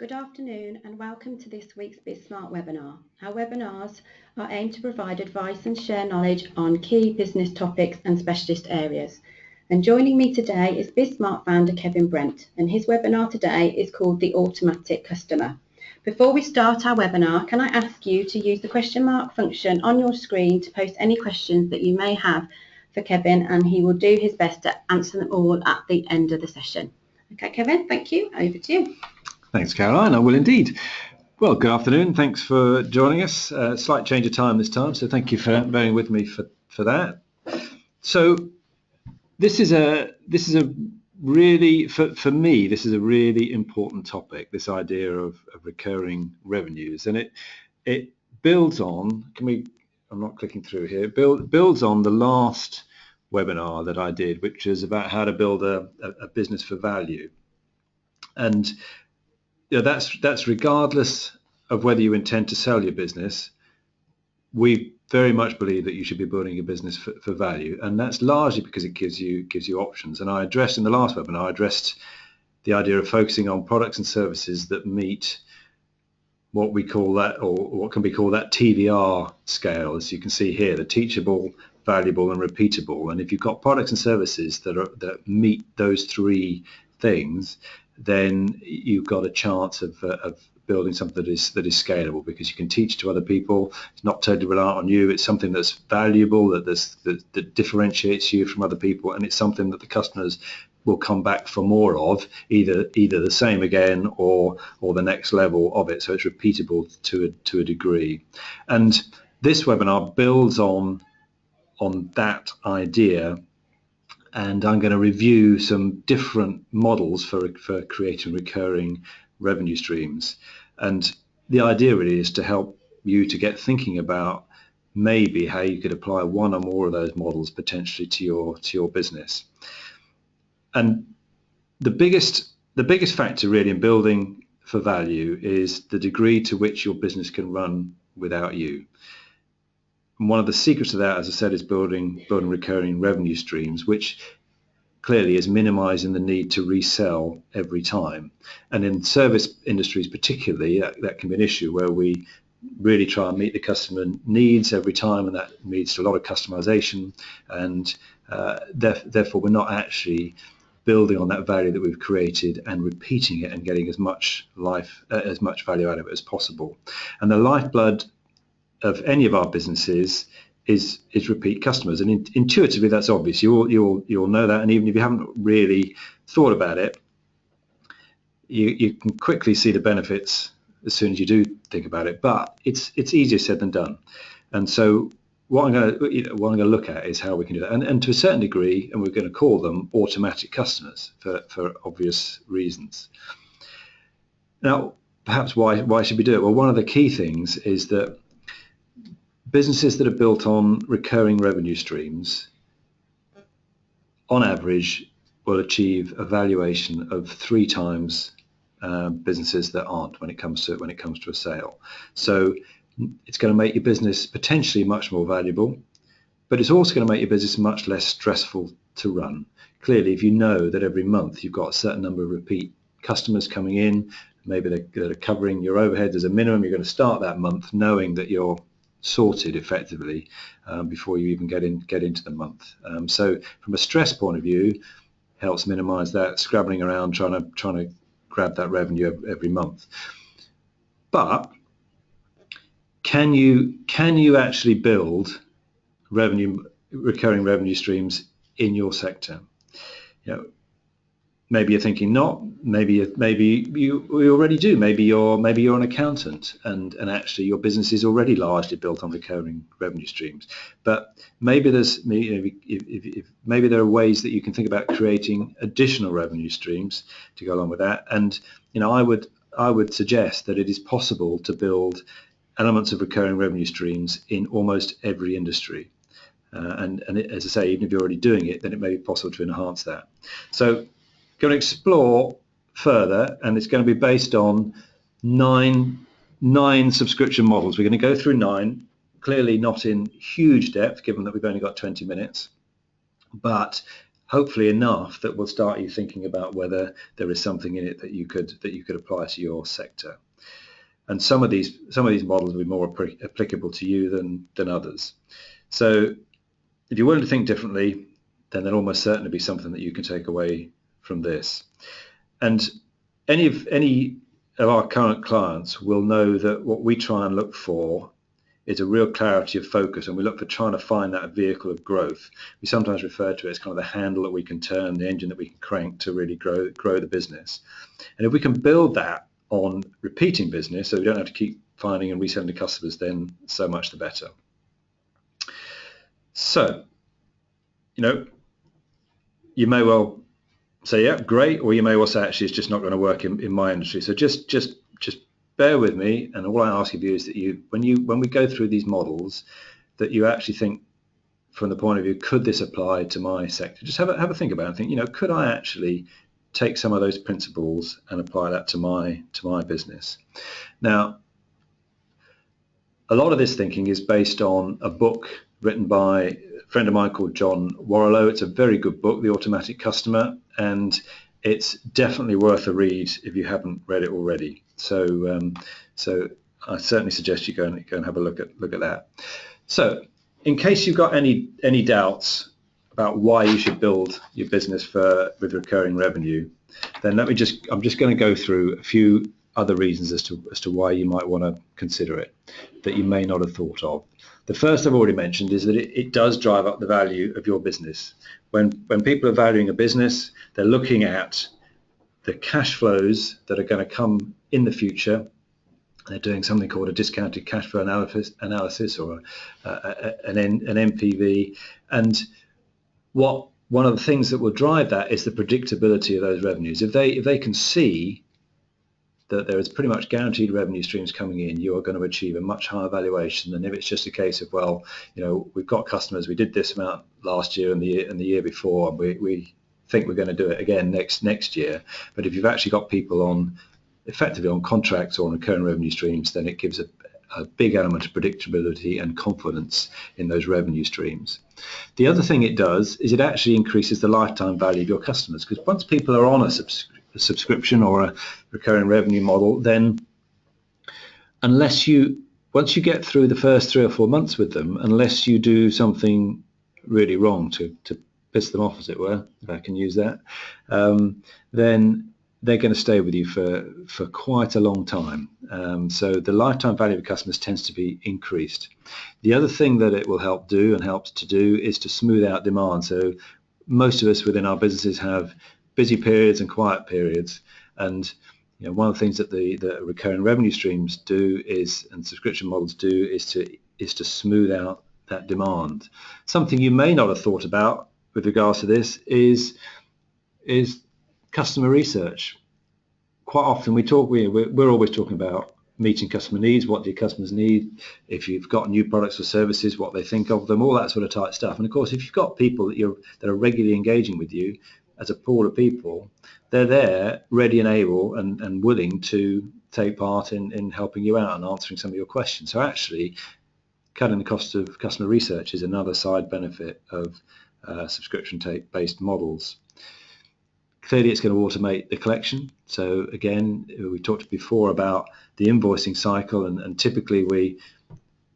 Good afternoon and welcome to this week's BizSmart webinar. Our webinars are aimed to provide advice and share knowledge on key business topics and specialist areas. And joining me today is BizSmart founder Kevin Brent, and his webinar today is called The Automatic Customer. Before we start our webinar, can I ask you to use the question mark function on your screen to post any questions that you may have for Kevin, and he will do his best to answer them all at the end of the session. Okay, Kevin, thank you. Over to you. Thanks, Caroline. I will indeed. Well, good afternoon. Thanks for joining us. Slight change of time this time, so thank you for bearing with me for that. So this is a really, for me, this is a really important topic, this idea of recurring revenues, and it builds on, I'm not clicking through here, builds on the last webinar that I did, which is about how to build a business for value. And that's regardless of whether you intend to sell your business. We very much believe that you should be building a business for value, and that's largely because it gives you options. And I addressed in the last webinar, the idea of focusing on products and services that meet what we call that, or what can be called that TVR scale, as you can see here, the teachable, valuable, and repeatable. And if you've got products and services that meet those three things, then you've got a chance of building something that is scalable, because you can teach to other people. It's not totally reliant on you. It's something that's valuable, that differentiates you from other people, and it's something that the customers will come back for more of, either the same again or the next level of it. So it's repeatable to a degree. And this webinar builds on that idea. And I'm going to review some different models for creating recurring revenue streams. And the idea really is to help you to get thinking about maybe how you could apply one or more of those models potentially to your business. And the biggest factor really in building for value is the degree to which your business can run without you. And one of the secrets of that, as I said, is building recurring revenue streams, which clearly is minimizing the need to resell every time. And in service industries particularly, that can be an issue where we really try and meet the customer needs every time, and that leads to a lot of customization, and therefore we're not actually building on that value that we've created and repeating it and getting as much value out of it as possible. And the lifeblood of any of our businesses is repeat customers, and intuitively that's obvious. You'll know that, and even if you haven't really thought about it, you can quickly see the benefits as soon as you do think about it. But it's easier said than done. And so what I'm going to look at is how we can do that, and to a certain degree, and we're going to call them automatic customers for obvious reasons. Now, perhaps why should we do it? Well, one of the key things is that businesses that are built on recurring revenue streams, on average, will achieve a valuation of 3 times businesses that aren't when it comes to a sale. So it's going to make your business potentially much more valuable, but it's also going to make your business much less stressful to run. Clearly, if you know that every month you've got a certain number of repeat customers coming in, maybe they're covering your overhead as a minimum, you're going to start that month knowing that you're sorted effectively before you even get into the month. So from a stress point of view, helps minimize that scrabbling around trying to grab that revenue every month. But can you actually build recurring revenue streams in your sector? Maybe you're thinking not. Maybe you already do. Maybe you're an accountant, and actually your business is already largely built on recurring revenue streams. But maybe there are ways that you can think about creating additional revenue streams to go along with that. And I would suggest that it is possible to build elements of recurring revenue streams in almost every industry. And as I say, even if you're already doing it, then it may be possible to enhance that. So going to explore further, and it's going to be based on nine subscription models. We're going to go through 9, clearly not in huge depth given that we've only got 20 minutes, but hopefully enough that will start you thinking about whether there is something in it that you could apply to your sector. And some of these models will be more applicable to you than others. So if you're willing to think differently, then there'll almost certainly be something that you can take away from this. And any of our current clients will know that what we try and look for is a real clarity of focus, and we look for trying to find that vehicle of growth. We sometimes refer to it as kind of the handle that we can turn, the engine that we can crank to really grow the business. And if we can build that on repeating business, so we don't have to keep finding and reselling to customers, then so much the better. So, you may well say, yeah, great, or you may well say, actually, it's just not going to work in my industry. So just bear with me, and all I ask of you is that when we go through these models, that you actually think from the point of view, could this apply to my sector? Just have a think about it and think, could I actually take some of those principles and apply that to my business? Now, a lot of this thinking is based on a book written by a friend of mine called John Warrilow. It's a very good book, The Automatic Customer, and it's definitely worth a read if you haven't read it already. So I certainly suggest you go and have a look at that. So in case you've got any doubts about why you should build your business with recurring revenue, then I'm just going to go through a few other reasons as to why you might want to consider it that you may not have thought of. The first I've already mentioned is that it does drive up the value of your business. When people are valuing a business, they're looking at the cash flows that are going to come in the future. They're doing something called a discounted cash flow analysis or an NPV. And one of the things that will drive that is the predictability of those revenues. If they can see that there is pretty much guaranteed revenue streams coming in, you are going to achieve a much higher valuation than if it's just a case of, well, we've got customers, we did this amount last year and the year before, and we think we're going to do it again next year. But if you've actually got people effectively on contracts or on recurring revenue streams, then it gives a big element of predictability and confidence in those revenue streams. The other thing it does is it actually increases the lifetime value of your customers, because once people are on a subscription or a recurring revenue model, then once you get through the first 3 or 4 months with them, unless you do something really wrong to piss them off, as it were, if I can use that, then they're going to stay with you for quite a long time. So the lifetime value of customers tends to be increased. The other thing that it will help do and helps to do is to smooth out demand. So most of us within our businesses have busy periods and quiet periods, and one of the things that the recurring revenue streams do and subscription models do is to smooth out that demand. Something you may not have thought about with regards to this is customer research. Quite often we're always talking about meeting customer needs. What do your customers need? If you've got new products or services, what they think of them, all that sort of type stuff. And of course, if you've got people that are regularly engaging with you as a pool of people, they're there ready and able and willing to take part in helping you out and answering some of your questions. So actually, cutting the cost of customer research is another side benefit of subscription-based models. Clearly, it's going to automate the collection. So again, we talked before about the invoicing cycle, and typically we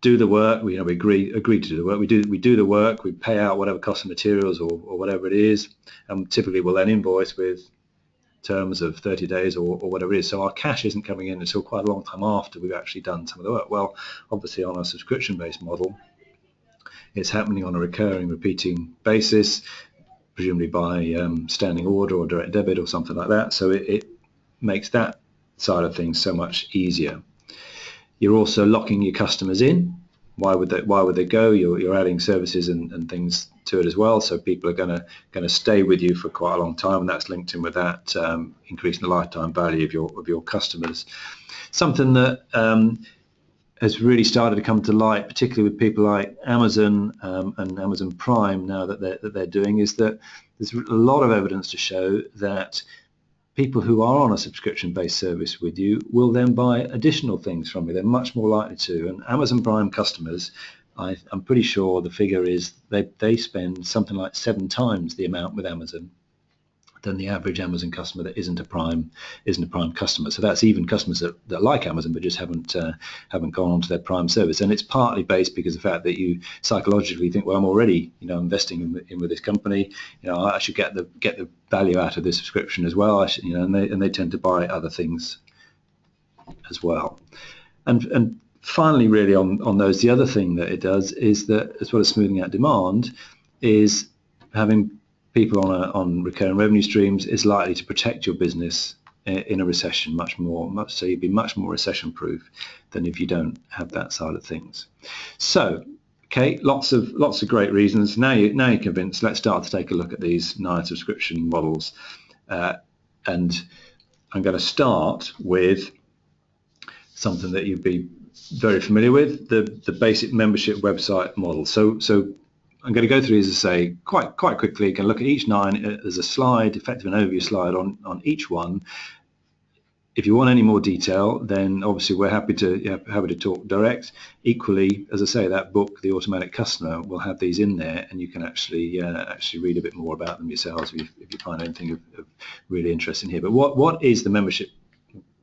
do the work. We agree to do the work. We do the work. We pay out whatever cost of materials or whatever it is, and typically we'll then invoice with terms of 30 days or whatever it is. So our cash isn't coming in until quite a long time after we've actually done some of the work. Well, obviously on a subscription-based model, it's happening on a recurring, repeating basis, presumably by standing order or direct debit or something like that. So it makes that side of things so much easier. You're also locking your customers in. Why would they go? You're adding services and things to it as well. So people are going to stay with you for quite a long time, and that's linked in with that increasing the lifetime value of your customers. Something that has really started to come to light, particularly with people like Amazon and Amazon Prime now that they're doing, is that there's a lot of evidence to show that people who are on a subscription-based service with you will then buy additional things from you. They're much more likely to. And Amazon Prime customers I'm pretty sure the figure is they spend something like 7 times the amount with Amazon than the average Amazon customer that isn't a prime customer. So that's even customers that like Amazon but just haven't gone on to their prime service. And it's partly based because of the fact that you psychologically think, well, I'm already investing in with this company. I should get the value out of this subscription as well. And they tend to buy other things as well. And finally, really on those, the other thing that it does is that, as well as smoothing out demand, is having people on recurring revenue streams is likely to protect your business in a recession so you'd be much more recession proof than if you don't have that side of things. So, okay, lots of great reasons. Now you're convinced. Let's start to take a look at these 9 subscription models, and I'm going to start with something that you'd be very familiar with, the basic membership website model. So I'm going to go through these, as I say, quite quickly. You can look at each 9. There's a slide, effectively an overview slide on each one. If you want any more detail, then obviously we're happy to talk direct. Equally, as I say, that book, The Automatic Customer, will have these in there, and you can actually read a bit more about them yourselves if you find anything of really interesting here. But what is the membership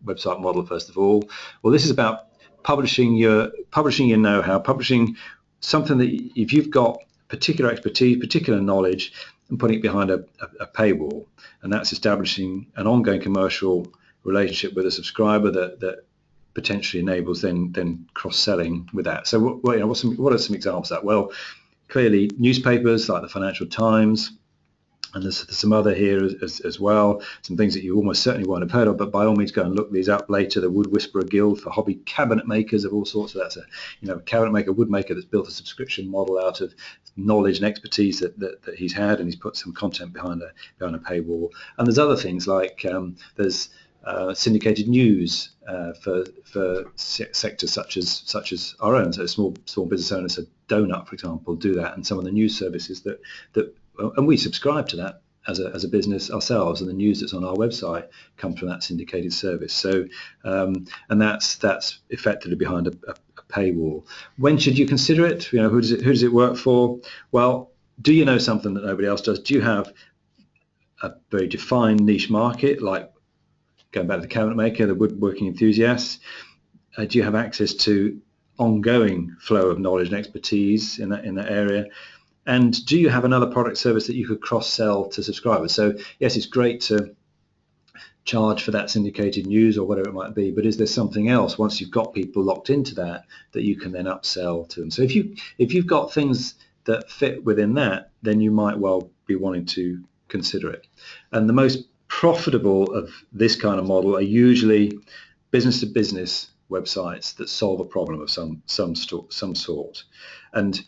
website model, first of all? Well, this is about publishing your know-how, publishing something that, if you've got particular expertise, particular knowledge, and putting it behind a paywall, and that's establishing an ongoing commercial relationship with a subscriber that potentially enables then cross-selling with that. So what are some examples of that? Well, clearly newspapers like the Financial Times, and there's some other here as well, some things that you almost certainly won't have heard of, but by all means go and look these up later. The Wood Whisperer Guild for hobby cabinet makers of all sorts. So that's a cabinet maker, wood maker that's built a subscription model out of knowledge and expertise that he's had, and he's put some content behind a paywall. And there's other things like there's syndicated news for sectors such as our own. So small business owners, so Donut, for example, do that, and some of the news services that and we subscribe to that as a business ourselves, and the news that's on our website comes from that syndicated service. So and that's effectively behind a paywall. When should you consider it? Who does it work for? Well, do you know something that nobody else does? Do you have a very defined niche market, like going back to the cabinet maker, the woodworking enthusiasts? Do you have access to ongoing flow of knowledge and expertise in that area? And do you have another product service that you could cross-sell to subscribers? So yes, it's great to charge for that syndicated news or whatever it might be, but is there something else once you've got people locked into that you can then upsell to them? So if you've got things that fit within that, then you might well be wanting to consider it. And the most profitable of this kind of model are usually business-to-business websites that solve a problem of some sort. And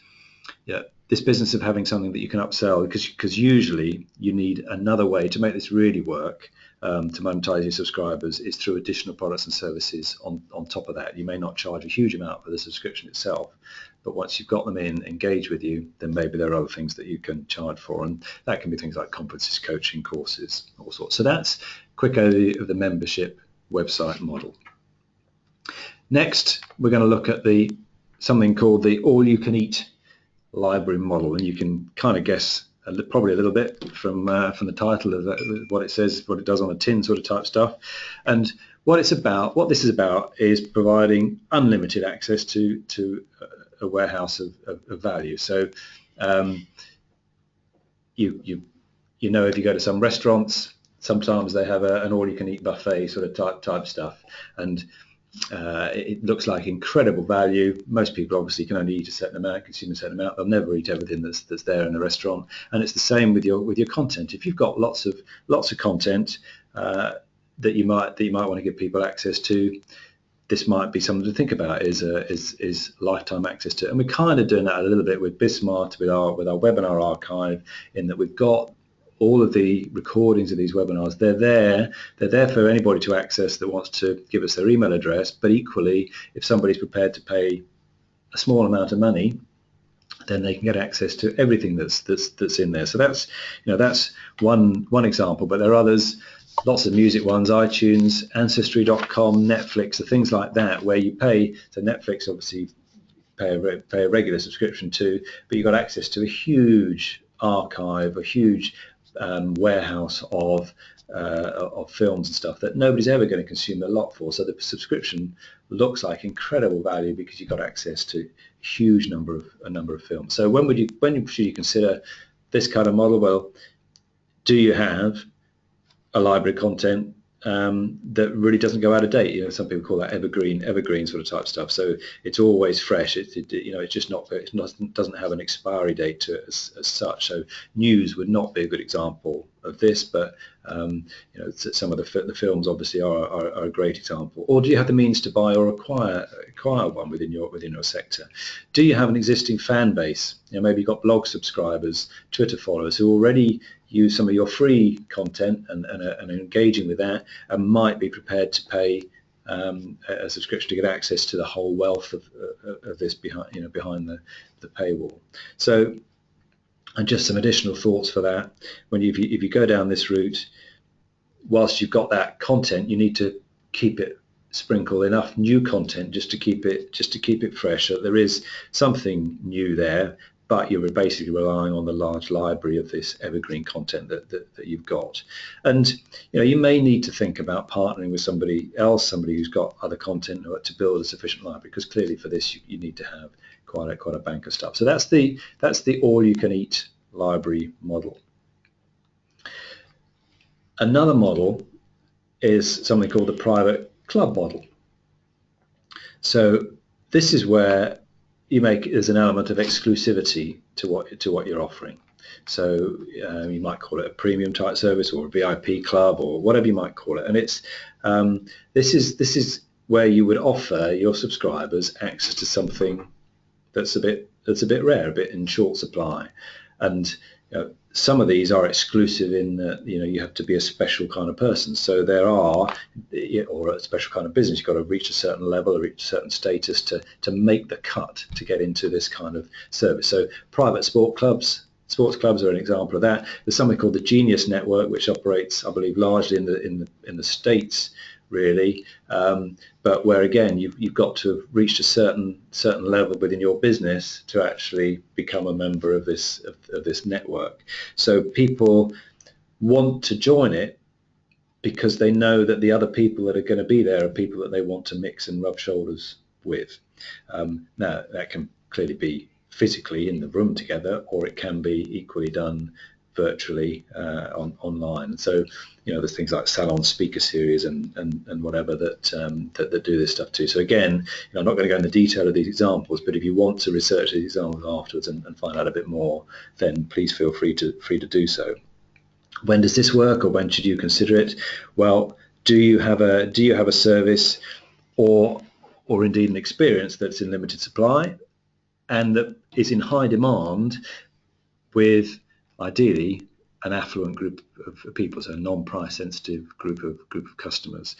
this business of having something that you can upsell, because usually you need another way to make this really work, to monetize your subscribers, is through additional products and services on top of that. You may not charge a huge amount for the subscription itself, but once you've got them engaged with you, then maybe there are other things that you can charge for, and that can be things like conferences, coaching, courses, all sorts. So that's a quick overview of the membership website model. Next, we're going to look at something called the all-you-can-eat library model, and you can kind of guess probably a little bit from the title of what it says, what it does on a tin sort of type stuff. And what this is about is providing unlimited access to a warehouse of value. So you if you go to some restaurants, sometimes they have an all-you-can-eat buffet sort of type stuff, and it looks like incredible value. Most people obviously can only eat a certain amount, consume a certain amount. They'll never eat everything that's there in the restaurant. And it's the same with your content. If you've got lots of content that you might want to give people access to, this might be something to think about. Is lifetime access to it. And we're kind of doing that a little bit with BizSmart, with our webinar archive, in that we've got all of the recordings of these webinars. They're there for anybody to access that wants to give us their email address, but equally, if somebody's prepared to pay a small amount of money, then they can get access to everything that's in there. So that's one example, but there are others, lots of music ones, iTunes, Ancestry.com, Netflix, the things like that, where you pay. So Netflix obviously pay a regular subscription to, but you've got access to a huge archive, a huge warehouse of films and stuff that nobody's ever going to consume a lot for. So the subscription looks like incredible value because you've got access to a number of films. So when should you consider this kind of model? Well, do you have a library of content that really doesn't go out of date? You know, some people call that evergreen sort of type stuff. So it's always fresh. It's just not, doesn't have an expiry date to it as such. So news would not be a good example of this, but some of the films obviously are a great example. Or do you have the means to buy or acquire one within your sector? Do you have an existing fan base? Maybe you've got blog subscribers, Twitter followers who already use some of your free content and are engaging with that, and might be prepared to pay a subscription to get access to the whole wealth of this behind the paywall. So, and just some additional thoughts for that. If you go down this route, whilst you've got that content, you need to sprinkle enough new content just to keep it fresh. So there is something new there, but you're basically relying on the large library of this evergreen content that you've got. And you may need to think about partnering with somebody who's got other content to build a sufficient library, because clearly for this you need to have quite a bank of stuff. So that's the all-you-can-eat library model. Another model is something called the private club model. So this is where there's an element of exclusivity to what you're offering. So you might call it a premium type service or a VIP club or whatever you might call it. And it's this is where you would offer your subscribers access to something that's a bit rare, a bit in short supply. And some of these are exclusive in that you have to be a special kind of person. So or a special kind of business. You've got to reach a certain level or reach a certain status to make the cut to get into this kind of service. So private sports clubs are an example of that. There's something called the Genius Network, which operates, I believe, largely in the States, really, but where again you've got to have reached a certain level within your business to actually become a member of this network. So people want to join it because they know that the other people that are going to be there are people that they want to mix and rub shoulders with. Now that can clearly be physically in the room together, or it can be equally done virtually online. So there's things like salon speaker series and whatever that do this stuff too. So again, I'm not going to go into detail of these examples, but if you want to research these examples afterwards and find out a bit more, then please feel free to do so. When does this work, or when should you consider it? Well, do you have a service or indeed an experience that's in limited supply and that is in high demand with ideally an affluent group of people, so a non-price sensitive group of customers,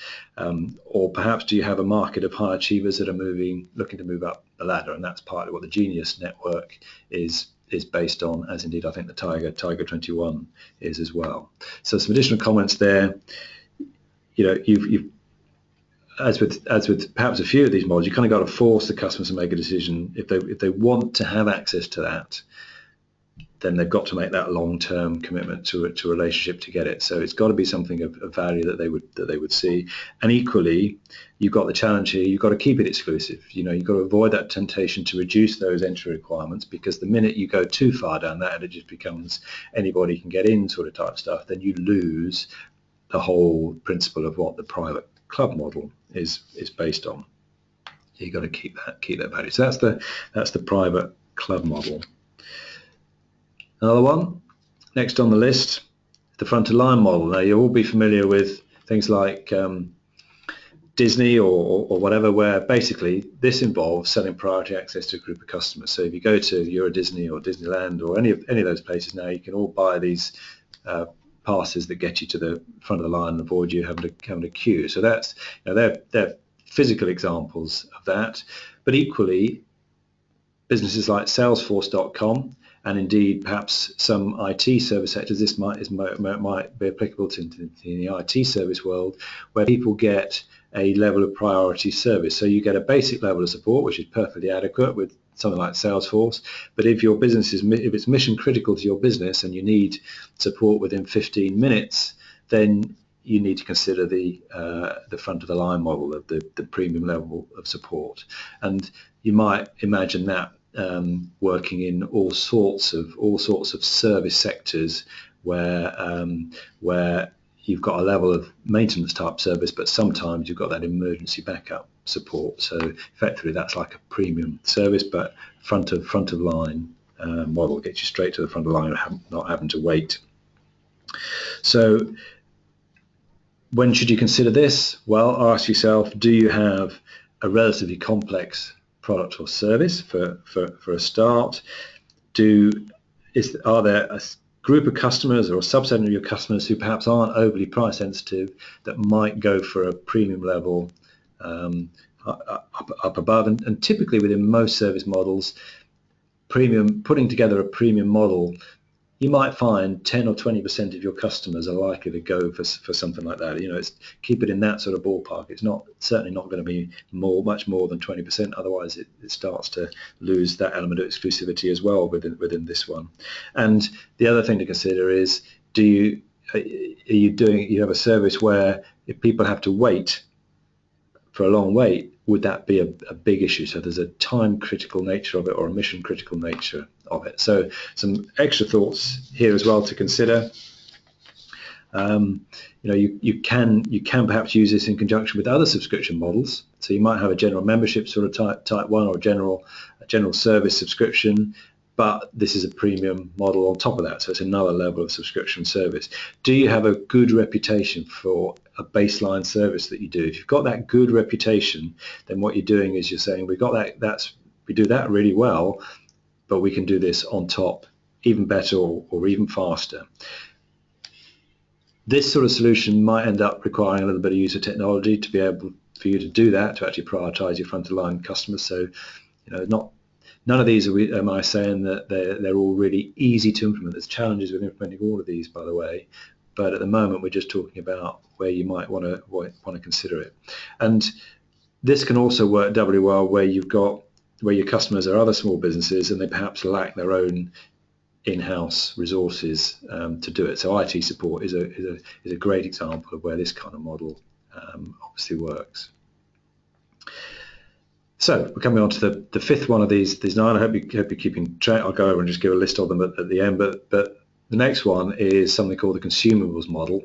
or perhaps do you have a market of high achievers that are looking to move up the ladder? And that's partly what the Genius Network is based on, as indeed I think the Tiger 21 is as well. So some additional comments there. You've as with perhaps a few of these models, you kind of got to force the customers to make a decision. If they want to have access to that, then they've got to make that long-term commitment to a relationship to get it. So it's got to be something of value that they would see. And equally, you've got the challenge here. You've got to keep it exclusive. You've got to avoid that temptation to reduce those entry requirements, because the minute you go too far down that and it just becomes anybody can get in sort of type stuff, then you lose the whole principle of what the private club model is based on. You've got to keep that value. So that's the private club model. Another one, next on the list, the front-of-line model. Now, you'll all be familiar with things like Disney or whatever, where basically this involves selling priority access to a group of customers. So if you go to Euro Disney or Disneyland or any of those places now, you can all buy these passes that get you to the front of the line and avoid you having to queue. So that's they're physical examples of that. But equally, businesses like Salesforce.com, and indeed perhaps some IT service sectors, this might be applicable to in the IT service world, where people get a level of priority service. So you get a basic level of support, which is perfectly adequate with something like Salesforce. But if your business if it's mission critical to your business and you need support within 15 minutes, then you need to consider the front of the line model of the premium level of support. And you might imagine that working in all sorts of service sectors where you've got a level of maintenance type service, but sometimes you've got that emergency backup support. So effectively, that's like a premium service, but front of line model gets you straight to the front of the line, not having to wait. So when should you consider this? Well, ask yourself, do you have a relatively complex product or service for a start? Are there a group of customers or a subset of your customers who perhaps aren't overly price sensitive that might go for a premium level up above? And typically within most service models, putting together a premium model, you might find 10 or 20% of your customers are likely to go for something like that. Keep it in that sort of ballpark. It's certainly not going to be much more than 20%. Otherwise, it starts to lose that element of exclusivity as well within this one. And the other thing to consider is, you have a service where if people have to wait for a long wait, would that be a big issue? So there's a time critical nature of it or a mission critical nature of it. So some extra thoughts here as well to consider. You can perhaps use this in conjunction with other subscription models. So you might have a general membership sort of type one, or a general service subscription, but this is a premium model on top of that, so it's another level of subscription service. Do you have a good reputation for a baseline service that you do? If you've got that good reputation, then what you're doing is you're saying, we do that really well, but we can do this on top even better or even faster. This sort of solution might end up requiring a little bit of use of technology to be able for you to do that, to actually prioritize your front of line customers. So none of these am I saying that they're all really easy to implement. There's challenges with implementing all of these, by the way, but at the moment we're just talking about where you might want to consider it. And this can also work doubly well where your customers are other small businesses and they perhaps lack their own in-house resources to do it. So IT support is a great example of where this kind of model obviously works. So we're coming on to the fifth one of these 9. I hope you're keeping track. I'll go over and just give a list of them at the end. But the next one is something called the consumables model.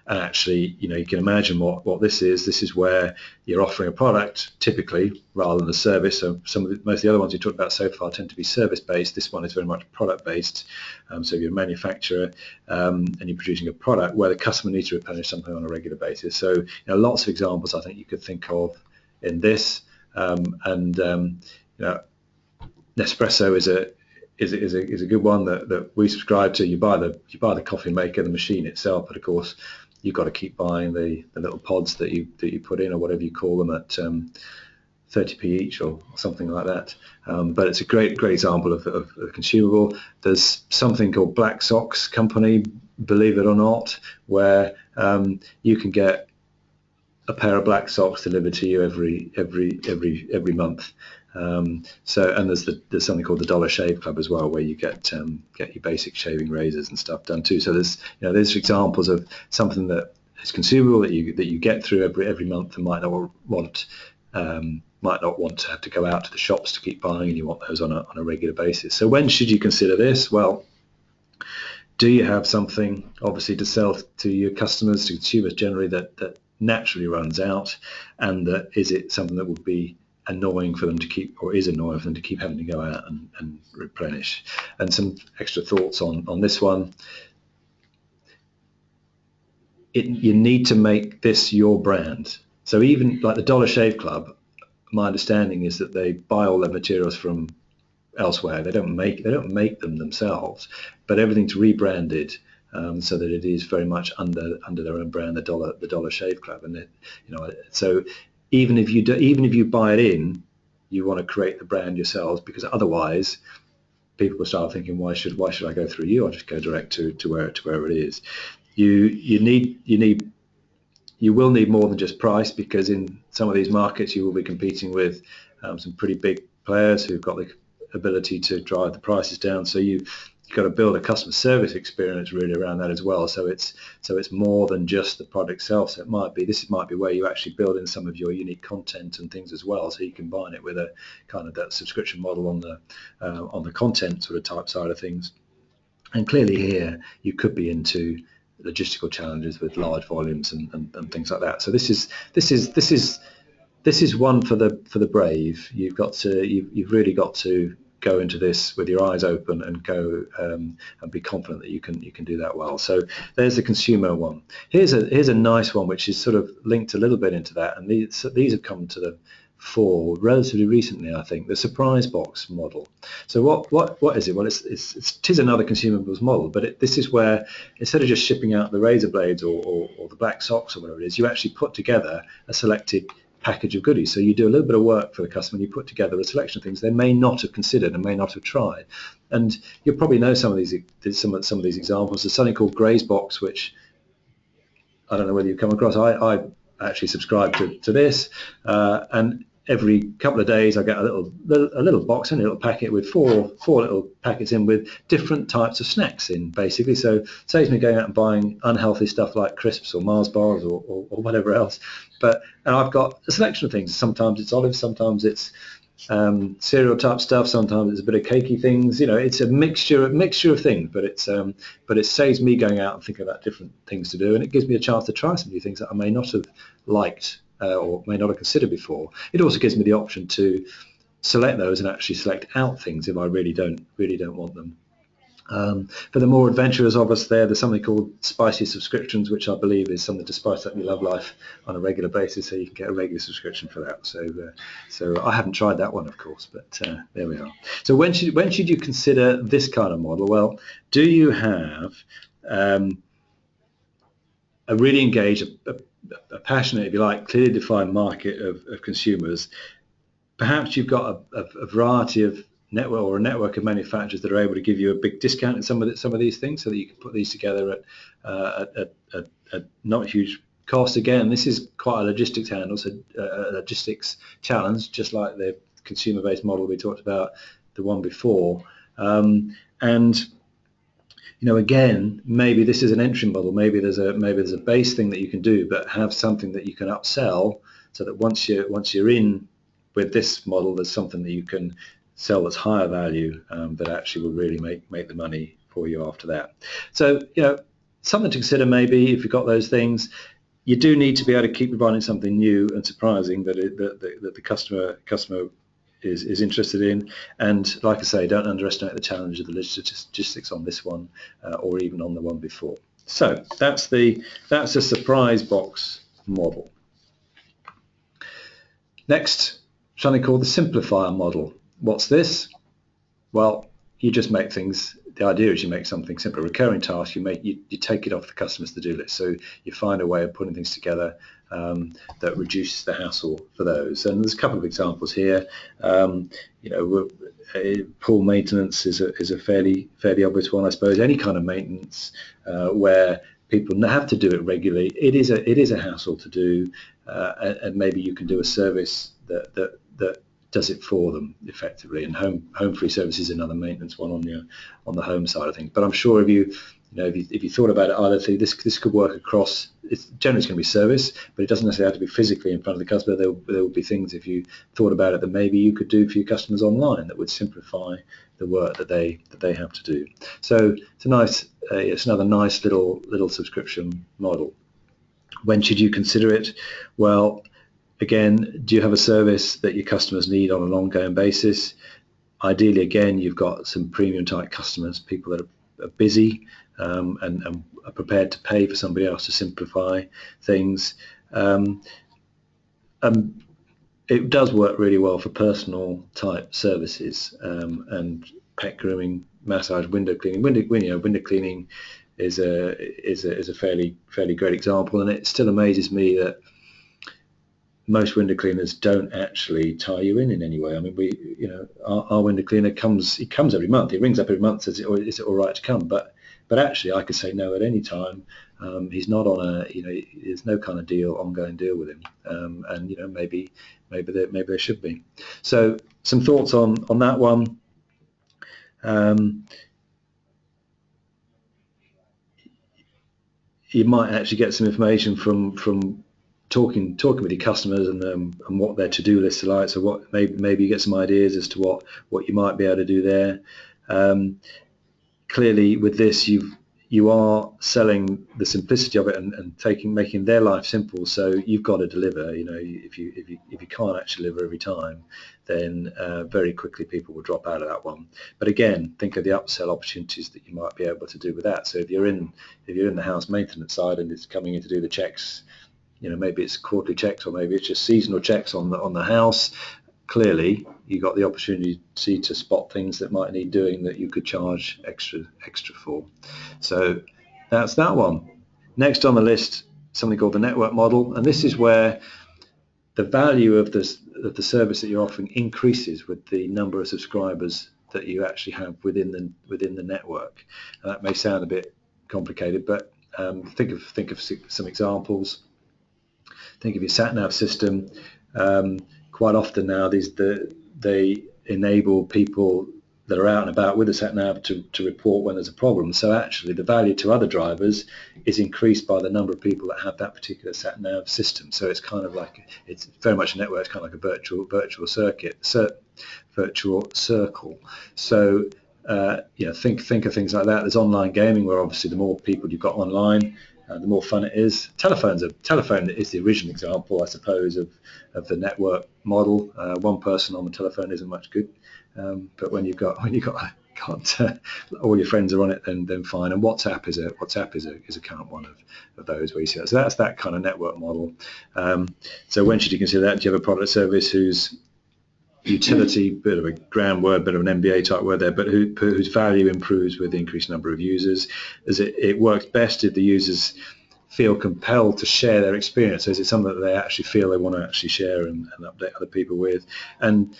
And actually, you can imagine what this is. This is where you're offering a product typically rather than a service. So most of the other ones we talked about so far tend to be service-based. This one is very much product-based. So you're a manufacturer and you're producing a product where the customer needs to replenish something on a regular basis. So lots of examples I think you could think of in this. Nespresso is a good one that we subscribe to. You buy the coffee maker, the machine itself, but of course you've got to keep buying the little pods that you put in, or whatever you call them, at 30p each or something like that. But it's a great example of a consumable. There's something called Black Socks Company, believe it or not, where you can get a pair of black socks delivered to you every month. And there's something called the Dollar Shave Club as well, where you get your basic shaving razors and stuff done too. So there's examples of something that is consumable that you get through every month and might not want to have to go out to the shops to keep buying, and you want those on a regular basis. So when should you consider this? Well, do you have something obviously to sell to your customers, to consumers generally, that naturally runs out, and is it something that would be annoying for them to keep, or is annoying for them to keep having to go out and replenish? And some extra thoughts on this one. You need to make this your brand. So even like the Dollar Shave Club, my understanding is that they buy all their materials from elsewhere. They don't make them themselves, but everything's rebranded so that it is very much under their own brand, the Dollar Shave Club. And so even if you buy it in, you want to create the brand yourselves, because otherwise people will start thinking, why should I go through you? I'll just go direct to wherever it is. You will need more than just price, because in some of these markets you will be competing with some pretty big players who've got ability to drive the prices down. So you've got to build a customer service experience really around that as well. So it's more than just the product itself. So this might be where you actually build in some of your unique content and things as well. So you combine it with a kind of that subscription model on the content sort of type side of things. And clearly here you could be into logistical challenges with large volumes and things like that. So this is one for the brave. You've really got to go into this with your eyes open and go and be confident that you can do that well. So there's the consumer one. Here's a nice one which is sort of linked a little bit into that, and these have come to the fore relatively recently, I think. The surprise box model. So what is it? Well, it is another consumables model, but this is where instead of just shipping out the razor blades or the black socks or whatever it is, you actually put together a selected package of goodies. So you do a little bit of work for the customer and you put together a selection of things they may not have considered and may not have tried. And you'll probably know some of these examples. There's something called Gray's Box, which I don't know whether you've come across. I actually subscribe to this, and every couple of days I get a little box and a little packet with four little packets in with different types of snacks in, basically. So it saves me going out and buying unhealthy stuff like crisps or Mars bars or whatever else. And I've got a selection of things. Sometimes it's olives, sometimes it's cereal type stuff, sometimes it's a bit of cakey things. It's a mixture of things, but it saves me going out and thinking about different things to do, and it gives me a chance to try some new things that I may not have liked or may not have considered before. It also gives me the option to select those and actually select out things if I really don't want them. For the more adventurous of us, there's something called spicy subscriptions, which I believe is something to spice up your love life on a regular basis, so you can get a regular subscription for that. So I haven't tried that one, of course, but there we are. So when should you consider this kind of model? Well, do you have a really engaged, a passionate, if you like, clearly defined market of consumers? Perhaps you've got a variety of network of manufacturers that are able to give you a big discount in some of these things, so that you can put these together at not a huge cost. Again, this is quite a logistics challenge, just like the consumer-based model we talked about, the one before. And again, maybe this is an entry model. Maybe there's a base thing that you can do, but have something that you can upsell, so that once you're in with this model, there's something that you can sell that's higher value, that actually will really make the money for you after that. So something to consider maybe if you've got those things. You do need to be able to keep providing something new and surprising that the customer is interested in. And like I say, don't underestimate the challenge of the logistics on this one, or even on the one before. So that's a surprise box model. Next, something called the simplifier model. What's this? Well, you just make things. The idea is you make something simple, a recurring task. You take it off the customer's to-do list. So you find a way of putting things together that reduces the hassle for those. And there's a couple of examples here. Pool maintenance is a fairly obvious one, I suppose. Any kind of maintenance where people have to do it regularly. It is a hassle to do, and maybe you can do a service that does it for them effectively. And home free service is another maintenance one on the home side of things. But I'm sure if you thought about it, either this could work across. It's generally going to be service, but it doesn't necessarily have to be physically in front of the customer. There will be things, if you thought about it, that maybe you could do for your customers online that would simplify the work that they have to do. So it's another nice little subscription model. When should you consider it? Well, again, do you have a service that your customers need on an ongoing basis? Ideally, again, you've got some premium type customers, people that are busy and are prepared to pay for somebody else to simplify things. It does work really well for personal type services, and pet grooming, massage, window cleaning. Window cleaning is a fairly great example, and it still amazes me that most window cleaners don't actually tie you in any way. I mean, our window cleaner comes every month. He rings up every month, says, "Is it all right to come?" But actually, I could say no at any time. He's not on there's no kind of ongoing deal with him. And maybe there should be. So some thoughts on that one. you might actually get some information from talking with your customers and what their to-do lists are like. So what maybe you get some ideas as to what you might be able to do there. Clearly, with this, you are selling the simplicity of it and making their life simple. So you've got to deliver. You know, if you can't actually deliver every time, then very quickly people will drop out of that one. But again, think of the upsell opportunities that you might be able to do with that. So if you're in the house maintenance side and it's coming in to do the checks, you know, maybe it's quarterly checks or maybe it's just seasonal checks on the house. Clearly, you got the opportunity to spot things that might need doing that you could charge extra for. So that's that one. Next on the list, something called the network model, and this is where the value of the service that you're offering increases with the number of subscribers that you actually have within the network. And that may sound a bit complicated, but think of some examples. Think of your sat-nav system. Quite often now, they enable people that are out and about with the sat-nav to report when there's a problem. So actually, the value to other drivers is increased by the number of people that have that particular sat-nav system. So it's kind of like it's very much a network. It's kind of like a virtual circle. So think of things like that. There's online gaming, where obviously the more people you've got online, the more fun it is. Telephone is the original example, I suppose, of the network model. One person on the telephone isn't much good, but when you've got all your friends are on it, then fine. And WhatsApp is a current one of those where you see that. So that's that kind of network model. So when should you consider that? Do you have a product service whose utility, bit of a grand word, bit of an MBA type word there, but whose value improves with the increased number of users? As it works best if the users feel compelled to share their experience. So is it something that they actually feel they want to actually share and update other people with? And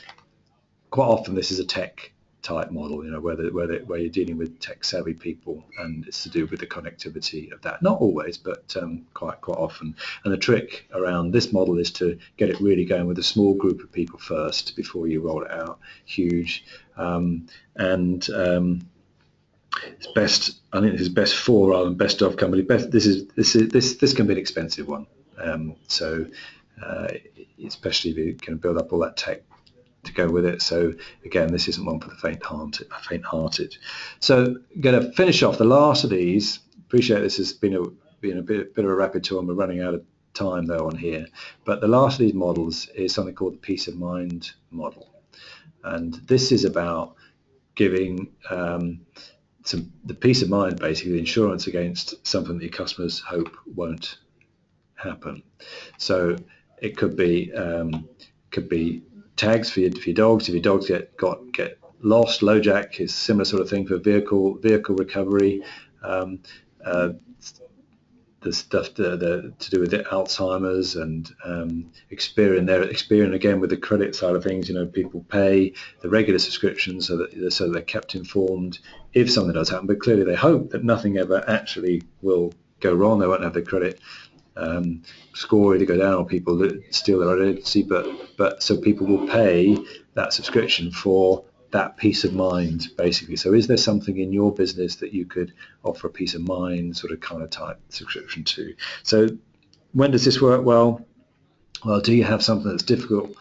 quite often this is a tech type model, you know, where you're dealing with tech savvy people, and it's to do with the connectivity of that. Not always, but quite often. And the trick around this model is to get it really going with a small group of people first before you roll it out huge. It's best. I think this is best for rather than best of company. This can be an expensive one. Especially if you can build up all that tech to go with it. So again, this isn't one for the faint-hearted. So I'm going to finish off the last of these. Appreciate this has been a bit of a rapid tour, and we're running out of time though on here. But the last of these models is something called the peace of mind model, and this is about giving the peace of mind, basically the insurance against something that your customers hope won't happen. So it could be tags for your dogs. If your dogs get lost, LoJack is a similar sort of thing for vehicle recovery. The stuff to do with Alzheimer's and Experian again with the credit side of things. You know, people pay the regular subscriptions so that they're kept informed if something does happen. But clearly they hope that nothing ever actually will go wrong. They won't have their credit score to go down, or people that steal their identity. But so people will pay that subscription for that peace of mind, basically. So is there something in your business that you could offer a peace of mind sort of kind of type subscription to? So when does this work? Well, do you have something that's difficult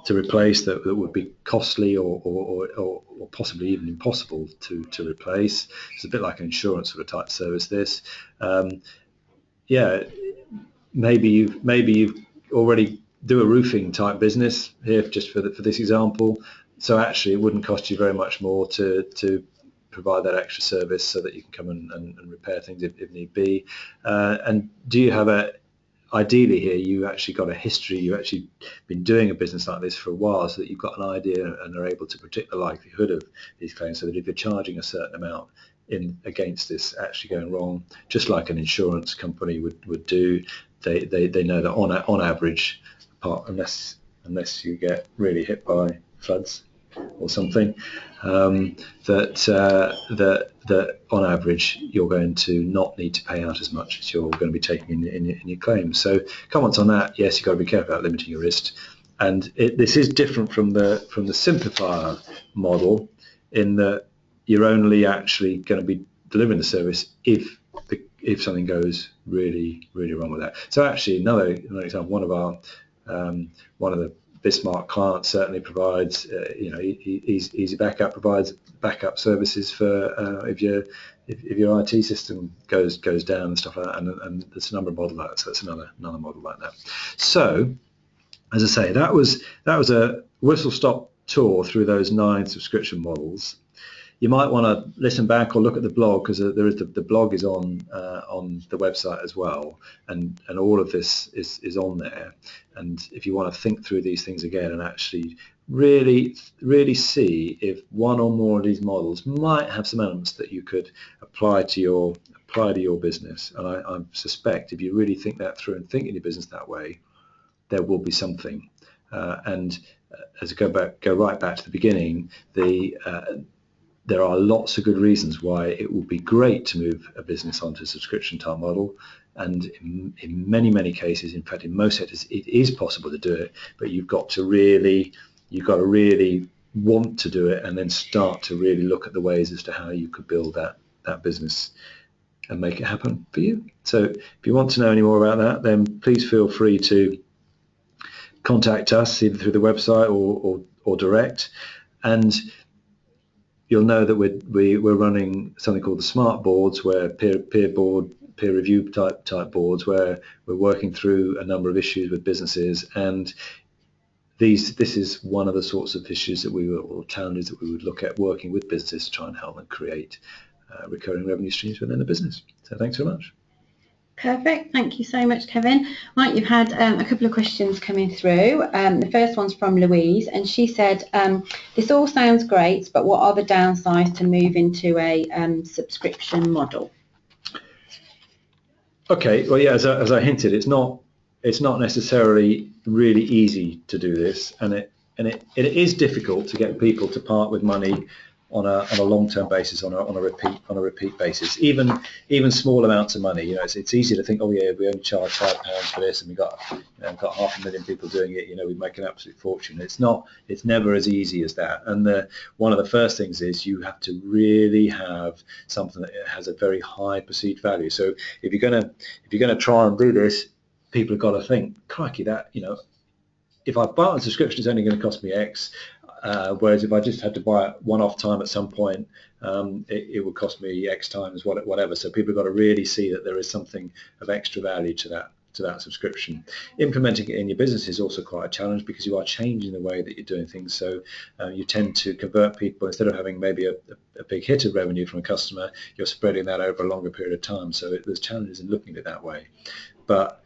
to replace, that would be costly or possibly even impossible to replace? It's a bit like an insurance sort of type service, this. Maybe you've already do a roofing type business here, just for this example. So actually, it wouldn't cost you very much more to provide that extra service, so that you can come and repair things if need be. And do you have ideally here, you actually got a history, you've actually been doing a business like this for a while, so that you've got an idea and are able to predict the likelihood of these claims, so that if you're charging a certain amount against this actually going wrong, just like an insurance company would do, they know that on average, unless you get really hit by floods or something, that on average you're going to not need to pay out as much as you're going to be taking in your claims. So comments on that: yes, you've got to be careful about limiting your risk, and this is different from the Simplified model, in that you're only actually going to be delivering the service if something goes really wrong with that. So actually, another example, one of the BizSmart clients certainly provides easy backup, provides backup services for if your IT system goes down and stuff like that, and there's a number of models like that. So that's another model like that. So as I say, that was a whistle-stop tour through those 9 subscription models. You might want to listen back or look at the blog, because the blog is on the website as well, and all of this is on there. And if you want to think through these things again and actually really see if one or more of these models might have some elements that you could apply to your business, and I suspect if you really think that through and think in your business that way, there will be something. And as I go right back to the beginning, there are lots of good reasons why it would be great to move a business onto a subscription type model, and in many cases, in fact in most sectors, it is possible to do it, but you've got to really want to do it, and then start to really look at the ways as to how you could build that business and make it happen for you. So if you want to know any more about that, then please feel free to contact us either through the website or direct. And you'll know that we're running something called the Smart boards, where peer review type boards, where we're working through a number of issues with businesses, and this is one of the sorts of issues or challenges that we would look at working with businesses to try and help them create recurring revenue streams within the business. So thanks very much. Perfect. Thank you so much, Kevin. Right, you've had a couple of questions coming through. The first one's from Louise, and she said, this all sounds great, but what are the downsides to move into a subscription model? Okay, well, yeah, as I hinted, it's not necessarily really easy to do this, and it is difficult to get people to part with money on a long-term basis, on a repeat basis, even small amounts of money. It's easy to think, oh yeah, we only charge £5 for this, and we've got 500,000 people doing it. We make an absolute fortune. It's never as easy as that. And one of the first things is you have to really have something that has a very high perceived value. So if you're gonna try and do this, people have got to think, crikey, that if I buy a subscription, it's only going to cost me X. Whereas if I just had to buy it one-off time at some point, it would cost me X times whatever. So people have got to really see that there is something of extra value to that subscription. Implementing it in your business is also quite a challenge, because you are changing the way that you're doing things. So you tend to convert people, instead of having maybe a big hit of revenue from a customer, you're spreading that over a longer period of time. So there's challenges in looking at it that way. But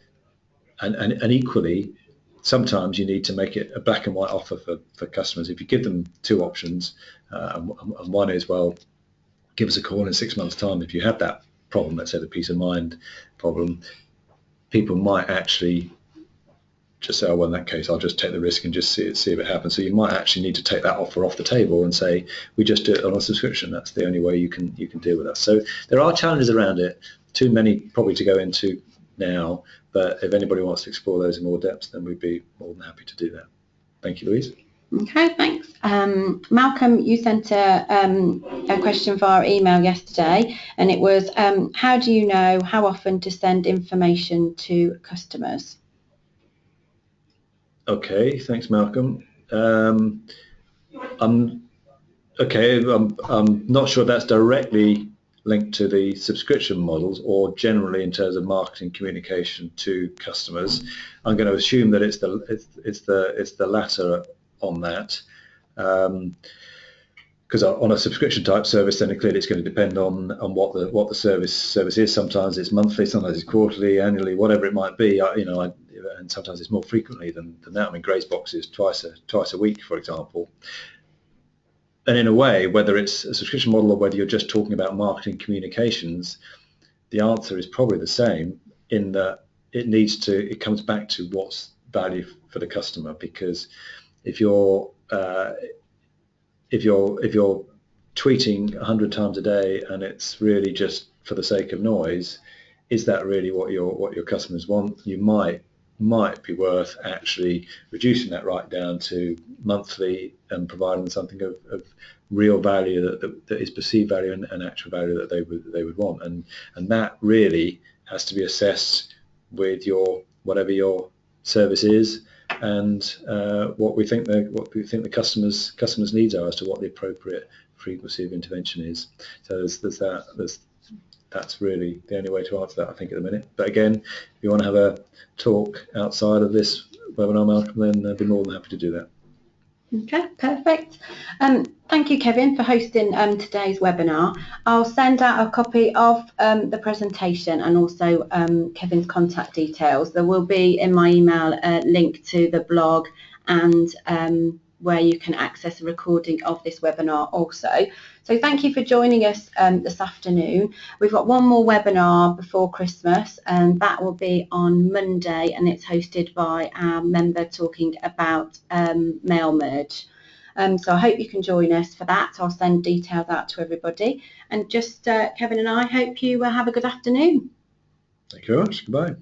and equally, sometimes you need to make it a black and white offer for customers. If you give them 2 options, and one is, well, give us a call in 6 months' time if you have that problem, let's say the peace of mind problem, people might actually just say, oh, well, in that case, I'll just take the risk and just see if it happens. So you might actually need to take that offer off the table and say, we just do it on a subscription. That's the only way you can deal with us. So there are challenges around it, too many probably to go into now, but if anybody wants to explore those in more depth, then we'd be more than happy to do that. Thank you, Louise. Okay, thanks. Malcolm, you sent a question via email yesterday, and it was, how do you know how often to send information to customers? Okay, thanks, Malcolm. I'm not sure that's directly linked to the subscription models, or generally in terms of marketing communication to customers. I'm going to assume that it's the latter on that, because on a subscription type service, then clearly it's going to depend on what the service is. Sometimes it's monthly, sometimes it's quarterly, annually, whatever it might be. And sometimes it's more frequently than that. I mean, Grace Box is twice a week, for example. And in a way, whether it's a subscription model or whether you're just talking about marketing communications, the answer is probably the same, in that it comes back to what's value for the customer. Because if you're tweeting 100 times a day and it's really just for the sake of noise, is that really what your customers want? You might might be worth actually reducing that right down to monthly and providing something of real value that is perceived value and actual value that they would want, and that really has to be assessed with whatever your service is, and what we think the customers needs are as to what the appropriate frequency of intervention is. So that's really the only way to answer that, I think, at the minute. But again, if you want to have a talk outside of this webinar, Malcolm, then I'd be more than happy to do that. Okay, perfect. Thank you, Kevin, for hosting today's webinar. I'll send out a copy of the presentation and also Kevin's contact details. There will be in my email a link to the blog and where you can access a recording of this webinar also. So thank you for joining us this afternoon. We've got one more webinar before Christmas, and that will be on Monday, and it's hosted by our member talking about mail merge. So I hope you can join us for that. I'll send details out to everybody. And just Kevin and I hope you have a good afternoon. Thank you very much. Goodbye.